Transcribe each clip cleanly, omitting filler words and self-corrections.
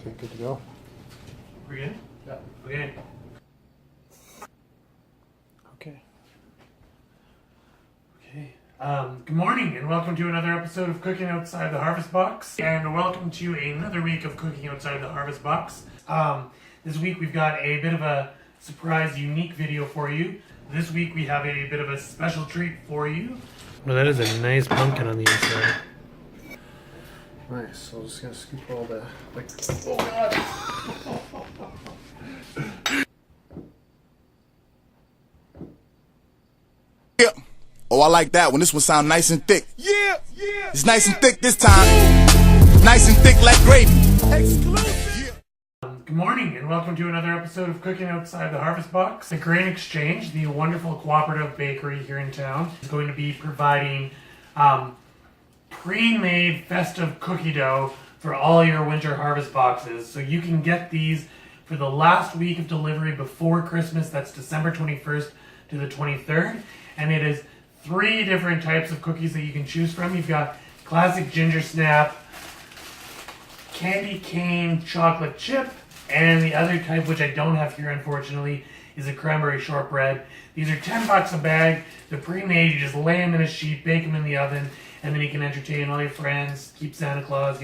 Okay, good to go. We're good? Yeah. Okay. Okay. Okay. Good morning and welcome to another episode of Cooking Outside the Harvest Box. And welcome to another week of Cooking Outside the Harvest Box. This week we've got a bit of a surprise, unique video for you. This week we have a bit of a special treat for you. Well, that is a nice pumpkin on the inside. Nice. So I'm just gonna scoop all the oh god. Yeah. Oh, I like that one. This one sound nice and thick. Yeah, yeah. It's nice and thick this time. Nice and thick like gravy. Exclusive. Good morning and welcome to another episode of Cooking Outside the Harvest Box. The Grain Exchange, the wonderful cooperative bakery here in town, is going to be providing pre-made festive cookie dough for all your winter harvest boxes. So you can get these for the last week of delivery before Christmas. That's December 21st to the 23rd. And it is 3 different types of cookies that you can choose from. You've got classic ginger snap, candy cane chocolate chip, and the other type, which I don't have here unfortunately, is a cranberry shortbread. These are $10 a bag. They're pre-made. You just lay them in a sheet, bake them in the oven, and then you can entertain all your friends, keep Santa Claus,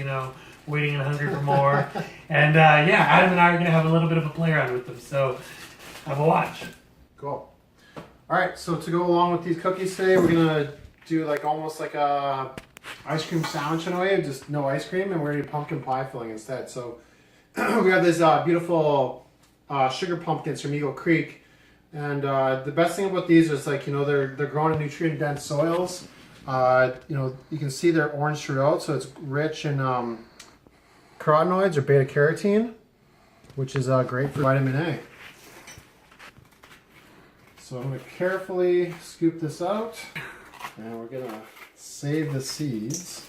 waiting and hungry for more. And yeah, Adam and I are going to have a little bit of a play around with them, so have a watch. Cool. Alright, so to go along with these cookies today, we're gonna do almost like a ice cream sandwich in a way, just no ice cream, and we're gonna do pumpkin pie filling instead. So we have this beautiful sugar pumpkins from Eagle Creek, and the best thing about these is they're grown in nutrient dense soils. You can see they're orange throughout, so it's rich in carotenoids or beta carotene, which is great for vitamin A. So I'm going to carefully scoop this out, and we're going to save the seeds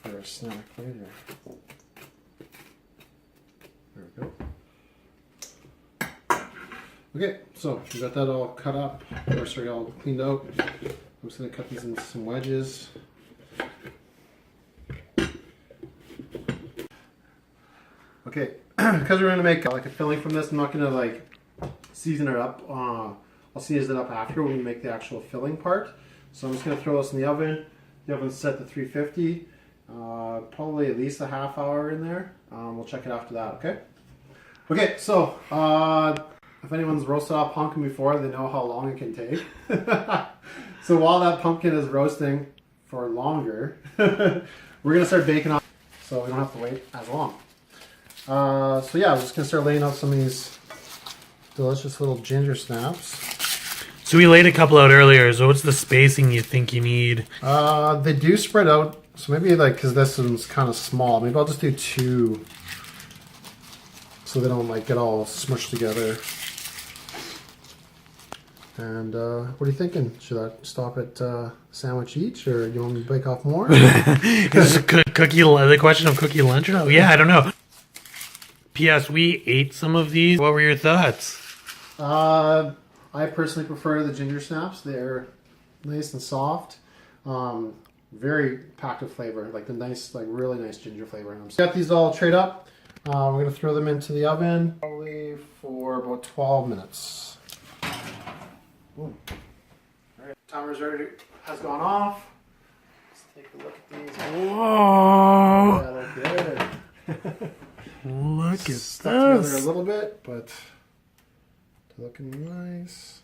for a snack later. There we go. Okay, so we got that all cut up, or sorry, all cleaned out. I'm just going to cut these into some wedges. Okay, because we're going to make a filling from this, I'm not going to season it up. I'll season it up after when we make the actual filling part. So I'm just going to throw this in the oven. The oven's set to 350. Probably at least a half hour in there. We'll check it after that, okay? Okay, so if anyone's roasted off pumpkin before, they know how long it can take. So while that pumpkin is roasting for longer, we're going to start baking on so we don't have to wait as long. So yeah, I'm just going to start laying out some of these delicious little ginger snaps. So we laid a couple out earlier, so what's the spacing you think you need? They do spread out, so maybe because this one's kind of small, maybe I'll just do 2 so they don't get all smushed together. And what are you thinking? Should I stop at sandwich each, or do you want me to bake off more? Is this the question of cookie lunch? Oh, yeah, I don't know. P.S. We ate some of these. What were your thoughts? I personally prefer the ginger snaps. They're nice and soft. Very packed with flavor, the nice, really nice ginger flavor in them. So got these all trayed up. We're going to throw them into the oven probably for about 12 minutes. Ooh. All right, timer's has gone off. Let's take a look at these. Whoa! Yeah, look good. Look at this. Stuck together a little bit, but they're looking nice.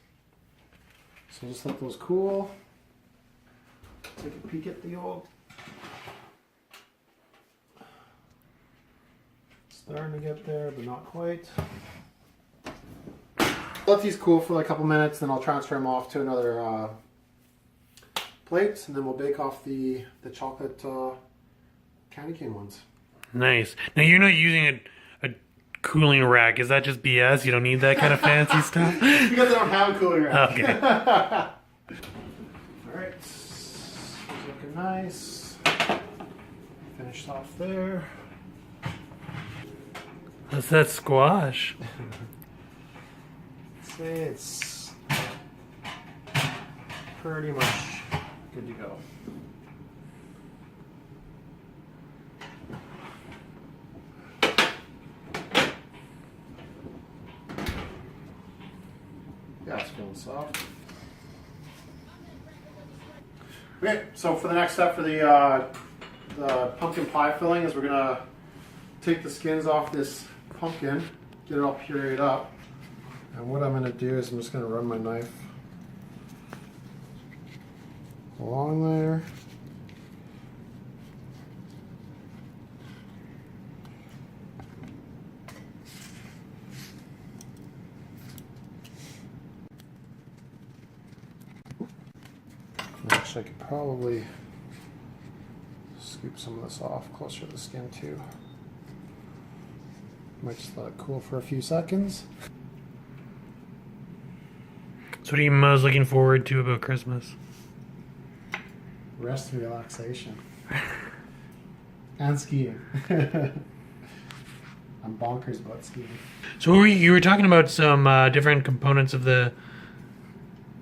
So just let those cool. Take a peek at the old. Starting to get there, but not quite. Let these cool for a couple minutes, then I'll transfer them off to another plate, and then we'll bake off the chocolate candy cane ones. Nice. Now you're not using a cooling rack. Is that just BS? You don't need that kind of fancy stuff? Because I don't have a cooling rack. Okay. Alright. It's looking nice. Finished off there. What's that squash? Say it's pretty much good to go. soft. Okay, so for the next step for the pumpkin pie filling is we're gonna take the skins off this pumpkin, get it all pureed up, and what I'm gonna do is I'm just gonna run my knife along there. Actually, I could probably scoop some of this off closer to the skin too. Might just let it cool for a few seconds. So what are you most looking forward to about Christmas? Rest and relaxation. And skiing. I'm bonkers about skiing. So you were talking about some different components of the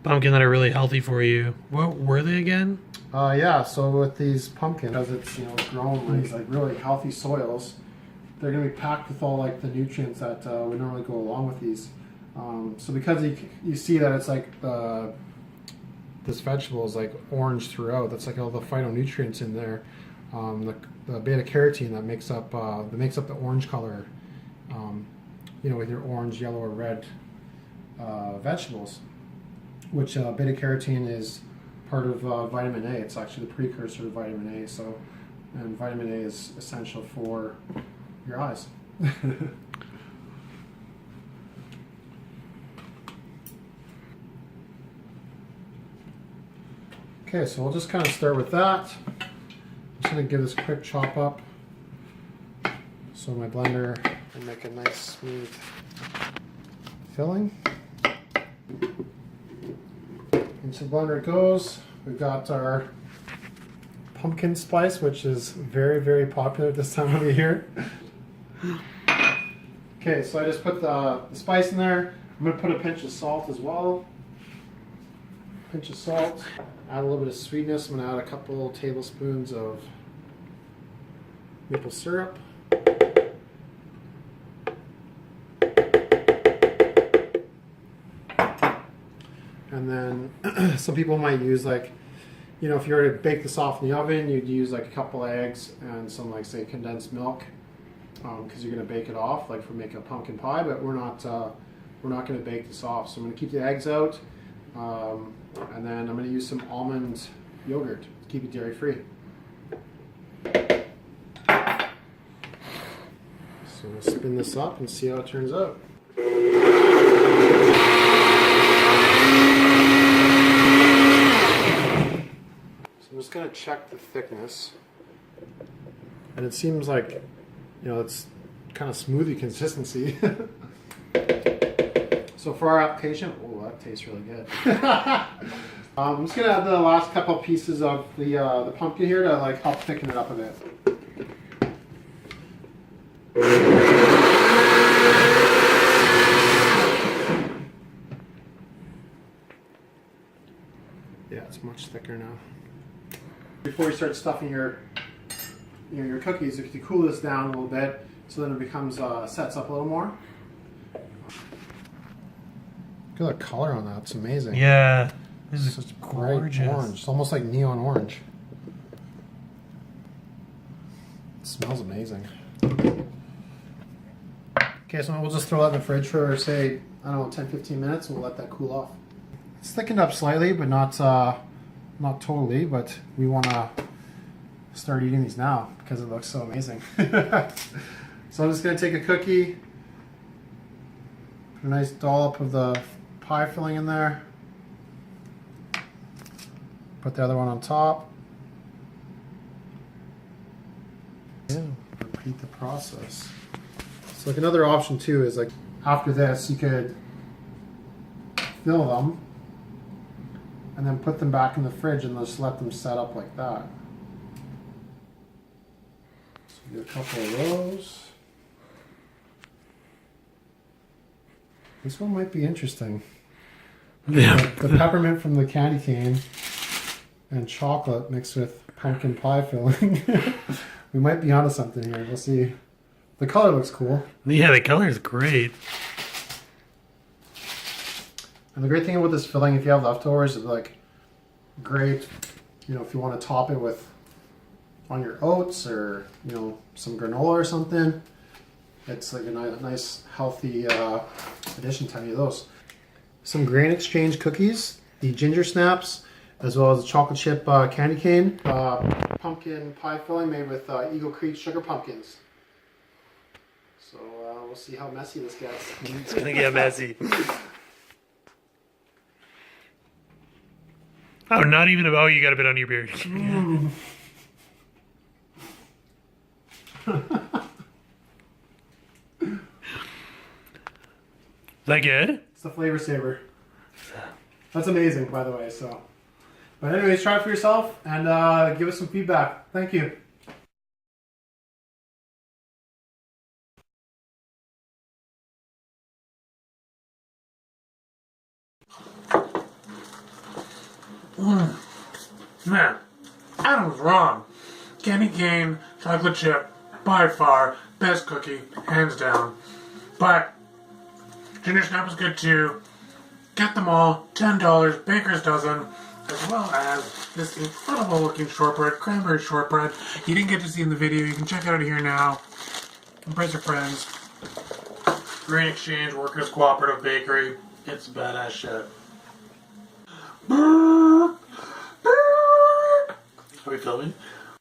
pumpkin that are really healthy for you. What were they again? Yeah, so with these pumpkins, because it's grown in these like really healthy soils, they're gonna be packed with all like the nutrients that would normally go along with these. So because you see that it's like this vegetable is like orange throughout. That's like all the phytonutrients in there. The beta carotene that makes up the orange color. With your orange, yellow, or red vegetables. Which beta carotene is part of vitamin A. It's actually the precursor to vitamin A. So, and vitamin A is essential for your eyes. Okay, so we'll just kind of start with that. I'm just going to give this a quick chop up so my blender will make a nice smooth filling. Into the blender it goes. We've got our pumpkin spice, which is very, very popular at this time of the year. Okay, so I just put the spice in there. I'm going to put a pinch of salt as well. Pinch of salt. Add a little bit of sweetness. I'm going to add a couple tablespoons of maple syrup. And then some people might use if you were to bake this off in the oven, you'd use like a couple eggs and some say condensed milk, because you're going to bake it off for making a pumpkin pie. But we're not going to bake this off, so I'm going to keep the eggs out, and then I'm going to use some almond yogurt to keep it dairy free. So we'll spin this up and see how it turns out. I'm just going to check the thickness, and it seems like it's kind of smoothie consistency. So for our application, oh, that tastes really good. I'm just going to add the last couple pieces of the pumpkin here to help thicken it up a bit. Yeah, it's much thicker now. Before you start stuffing your cookies, if you cool this down a little bit, so then it becomes sets up a little more. Look at the color on that; it's amazing. Yeah, this is such gorgeous. Bright orange. It's almost like neon orange. It smells amazing. Okay, so we'll just throw that in the fridge for say 10-15 minutes, and we'll let that cool off. It's thickened up slightly, but not totally, but we want to start eating these now because it looks so amazing. So I'm just going to take a cookie, put a nice dollop of the pie filling in there, put the other one on top. Yeah, repeat the process. So another option too is after this you could fill them and then put them back in the fridge and just let them set up like that. So do a couple of those. This one might be interesting. Yeah. The peppermint from the candy cane and chocolate mixed with pumpkin pie filling. We might be onto something here. We'll see. The color looks cool. Yeah, the color is great. And the great thing with this filling, if you have leftovers, is like great, you know, if you want to top it with on your oats or, you know, some granola or something. It's like a nice healthy addition to any of those. Some Grain Exchange cookies, the ginger snaps, as well as the Choco-Chip candy cane, pumpkin pie filling made with Eagle Creek sugar pumpkins. So we'll see how messy this gets. It's gonna get messy. Oh, not even about you got a bit on your beard. Is that good? It's the flavor saver. That's amazing, by the way. So, but anyways, try it for yourself and give us some feedback. Thank you. Man, Adam was wrong. Candy cane, chocolate chip, by far, best cookie, hands down. But ginger snap is good too. Get them all, $10, baker's dozen, as well as this incredible looking shortbread, cranberry shortbread. You didn't get to see in the video, you can check it out here now. Impress your friends. Grain Exchange Workers Co-operative Bakery. It's badass shit. Are we filming?